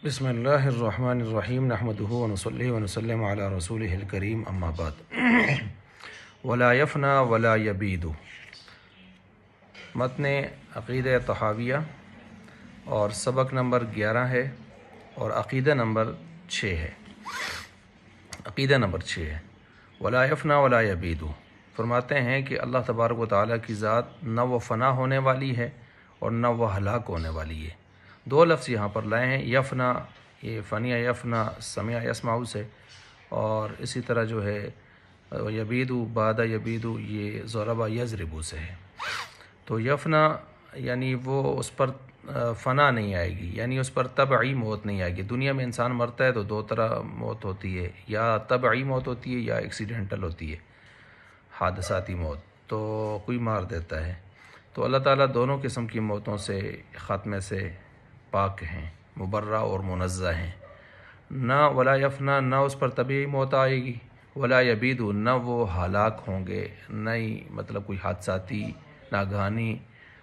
بسم اللہ الرحمن الرحیم نحمدہ ونصلی ونسلم علی رسولہ الکریم اما بعد ولا یفنا ولا یبید متن عقیدہ طحاویہ اور سبق نمبر 11 ہے اور عقیدہ نمبر 6 ہے۔ عقیدہ نمبر 6 ہے ولا یفنا ولا یبید، فرماتے ہیں کہ اللہ تبارک و تعالیٰ کی ذات نہ وہ فنا ہونے والی ہے اور نہ وہ ہلاک ہونے والی ہے۔ دو لفظ یہاں پر لائے ہیں، یفنا یہ فنیا یفنا سمع یسمع سے، اور اسی طرح جو ہے یبیدو بعد یبیدو یہ ضربہ یضربو سے ہے۔ تو یفنا یعنی وہ اس پر فنا نہیں آئے گی، یعنی اس پر طبعی موت نہیں آئے گی۔ دنیا میں انسان مرتا ہے تو دو طرح موت ہوتی ہے، یا طبعی موت ہوتی ہے یا ایکسیڈنٹل ہوتی ہے، حادثاتی موت، تو کوئی مار دیتا ہے۔ تو اللہ تعالیٰ دونوں قسم کی موتوں سے خاتمے سے پاک ہیں، مبرہ اور منزہ ہیں۔ نہ ولا یفنا، نہ اس پر طبعی موت آئے گی، ولا یبید، نہ وہ ہلاک ہوں گے، نہ ہی مطلب کوئی حادثاتی ناگہانی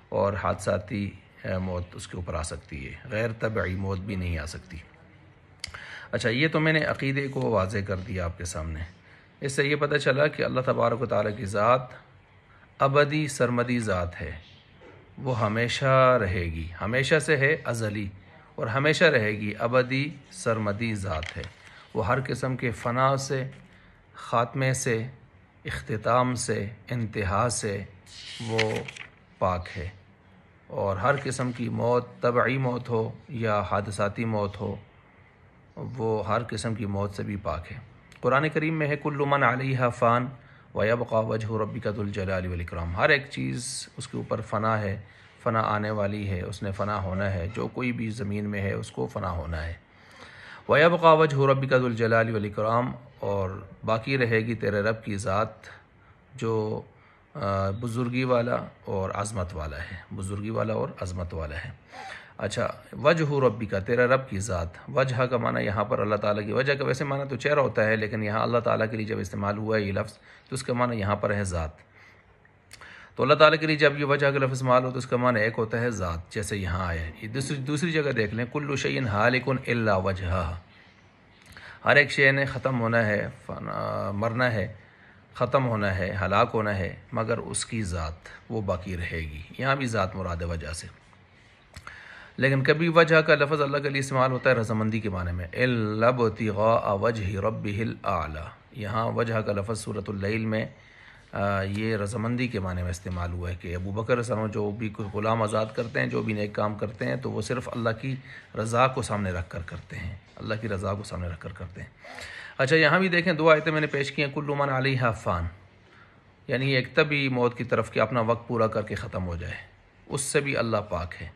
اور حادثاتی موت اس کے اوپر آ سکتی ہے، غیر طبعی موت بھی نہیں آ سکتی۔ اچھا، یہ تو میں نے عقیدے کو واضح کر دیا آپ کے سامنے۔ اس سے یہ پتہ چلا کہ اللہ تبارک و تعالیٰ کی ذات ابدی سرمدی ذات ہے، وہ ہمیشہ رہے گی، ہمیشہ سے ہے ازلی، اور ہمیشہ رہے گی، ابدی سرمدی ذات ہے۔ وہ ہر قسم کے فنا سے، خاتمے سے، اختتام سے، انتہا سے وہ پاک ہے، اور ہر قسم کی موت، طبعی موت ہو یا حادثاتی موت ہو، وہ ہر قسم کی موت سے بھی پاک ہے۔ قرآن کریم میں ہے کل من علیہا فان وَيَبْقَى وَجْهُ رَبِّكَ ذُو الْجَلَالِ وَالْإِكْرَامِ، ہر ایک چیز اس کے اوپر فنا ہے، فنا آنے والی ہے، اس نے فنا ہونا ہے، جو کوئی بھی زمین میں ہے اس کو فنا ہونا ہے۔ وَيَبْقَى وَجْهُ رَبِّكَ ذُو الْجَلَالِ وَالْإِكْرَامِ، اور باقی رہے گی تیرے رب کی ذات جو بزرگی والا اور عظمت والا ہے، بزرگی والا اور عظمت والا ہے۔ اچھا، وجہ ربی کا، تیرا رب کی ذات، وجہ کا معنی یہاں پر اللہ تعالیٰ کی، وجہ کا ویسے معنی تو چہرہ ہوتا ہے، لیکن یہاں اللہ تعالیٰ کے لیے جب استعمال ہوا ہے یہ لفظ تو اس کا معنی یہاں پر ہے ذات۔ تو اللہ تعالیٰ کے لیے جب یہ وجہ کا لفظ استعمال ہو تو اس کا معنی ایک ہوتا ہے ذات، جیسے یہاں آیا ہے۔ یہ دوسری جگہ دیکھ لیں، کل شیء ہالک الا وجہہ، ہر ایک شے نے ختم ہونا ہے، مرنا ہے، ختم ہونا ہے، ہلاک ہونا ہے، مگر اس کی ذات وہ باقی رہے گی۔ یہاں بھی ذات مراد ہے وجہ سے، لیکن کبھی وجہ کا لفظ اللہ کے لیے استعمال ہوتا ہے رضامندی کے معنی میں، الا ابتغاء وجہ ربہ الاعلی۔ یہاں وجہ کا لفظ سورۃ اللیل میں یہ رضامندی کے معنی میں استعمال ہوا ہے کہ ابو بکر رضی اللہ عنہ جو بھی کوئی غلام آزاد کرتے ہیں، جو بھی نیک کام کرتے ہیں، تو وہ صرف اللہ کی رضا کو سامنے رکھ کر کرتے ہیں، اللہ کی رضا کو سامنے رکھ کر کرتے ہیں۔ اچھا، یہاں بھی دیکھیں، دو آیتیں میں نے پیش کی ہیں، کل من علیہا فان، یعنی ایک طبی موت کی طرف کہ اپنا وقت پورا کر کے ختم ہو جائے، اس سے بھی اللہ پاک ہے۔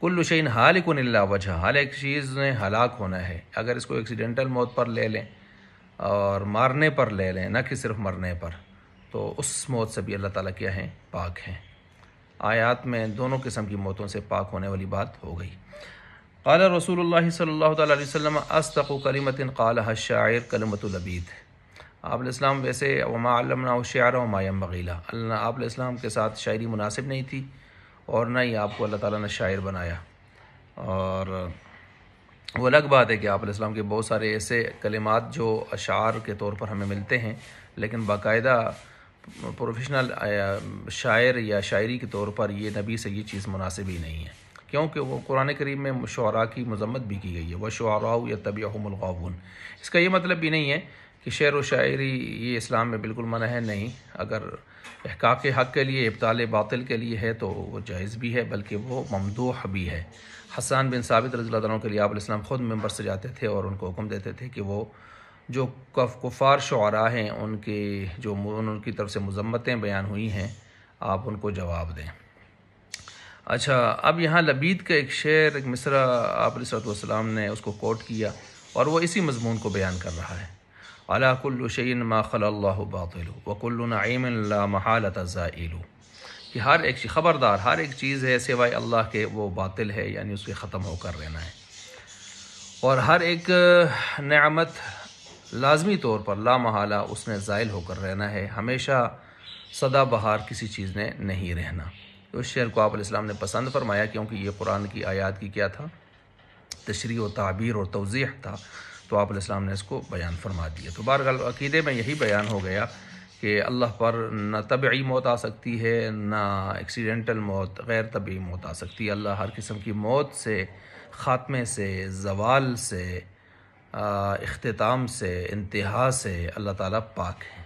کل شیء ہالک الا وجہ، ہر ایک چیز نے ہلاک ہونا ہے۔ اگر اس کو ایکسیڈنٹل موت پر لے لیں اور مارنے پر لے لیں، نہ کہ صرف مرنے پر، تو اس موت سے بھی اللہ تعالیٰ کیا ہیں؟ پاک ہیں۔ آیات میں دونوں قسم کی موتوں سے پاک ہونے والی بات ہو گئی۔ قال رسول اللہ صلی اللہ تعالیٰ علیہ وسلم اصدق کلمۃ قالها الشاعر کلمۃ لبید۔ آپ علیہ السلام ویسے وما علمناه الشعر وما ينبغي له، آپ علیہ السلام کے ساتھ شاعری مناسب نہیں تھی اور نہ ہی آپ کو اللہ تعالیٰ نے شاعر بنایا، اور وہ الگ بات ہے کہ آپ علیہ السلام کے بہت سارے ایسے کلمات جو اشعار کے طور پر ہمیں ملتے ہیں، لیکن باقاعدہ پروفیشنل شاعر یا شاعری کے طور پر یہ نبی سے یہ چیز مناسب ہی نہیں ہے، کیونکہ وہ قرآن کریم میں شعراء کی مذمت بھی کی گئی ہے، وَالشُّعَرَاءُ يَتَّبِعُهُمُ الْغَاوُونَ۔ اس کا یہ مطلب بھی نہیں ہے کہ شعر و شاعری یہ اسلام میں بالکل منع ہے، نہیں، اگر احقاق حق کے لیے، ابطال باطل کے لیے ہے تو وہ جائز بھی ہے، بلکہ وہ ممدوح بھی ہے۔ حسان بن ثابت رضی اللہ عنہ کے لیے آپ علیہ السلام خود ممبر سے جاتے تھے اور ان کو حکم دیتے تھے کہ وہ جو کفار شعراء ہیں ان کی طرف سے مذمتیں بیان ہوئی ہیں، آپ ان کو جواب دیں۔ اچھا، اب یہاں لبید کا ایک شعر، ایک مصرع آپ علیہ السلام نے اس کو کوٹ کیا اور وہ اسی مضمون کو بیان کر رہا ہے۔ عَلَى كُلُّ شَيْءٍ مَا خَلَا اللَّهُ بَاطِلُ وَكُلُّ نَعِيمٍ لَا مَحَالَةَ زَائِلُ، کہ ہر ایک خبردار، ہر ایک چیز ہے سوائے اللہ کے وہ باطل ہے، یعنی اس کے ختم ہو کر رہنا ہے، اور ہر ایک نعمت لازمی طور پر لا محالہ اس نے زائل ہو کر رہنا ہے، ہمیشہ سدا بہار کسی چیز نے نہیں رہنا۔ تو اس شعر کو آپ علیہ السلام نے پسند فرمایا، کیونکہ یہ قرآن کی آیات کی کیا تھا؟ تشریح و تعبیر اور توضیح تھا، تو آپ علیہ السلام نے اس کو بیان فرما دیا۔ تو بہرحال عقیدے میں یہی بیان ہو گیا کہ اللہ پر نہ طبعی موت آ سکتی ہے، نہ ایکسیڈنٹل موت، غیر طبعی موت آ سکتی ہے۔ اللہ ہر قسم کی موت سے، خاتمے سے، زوال سے، اختتام سے، انتہا سے اللہ تعالیٰ پاک ہے۔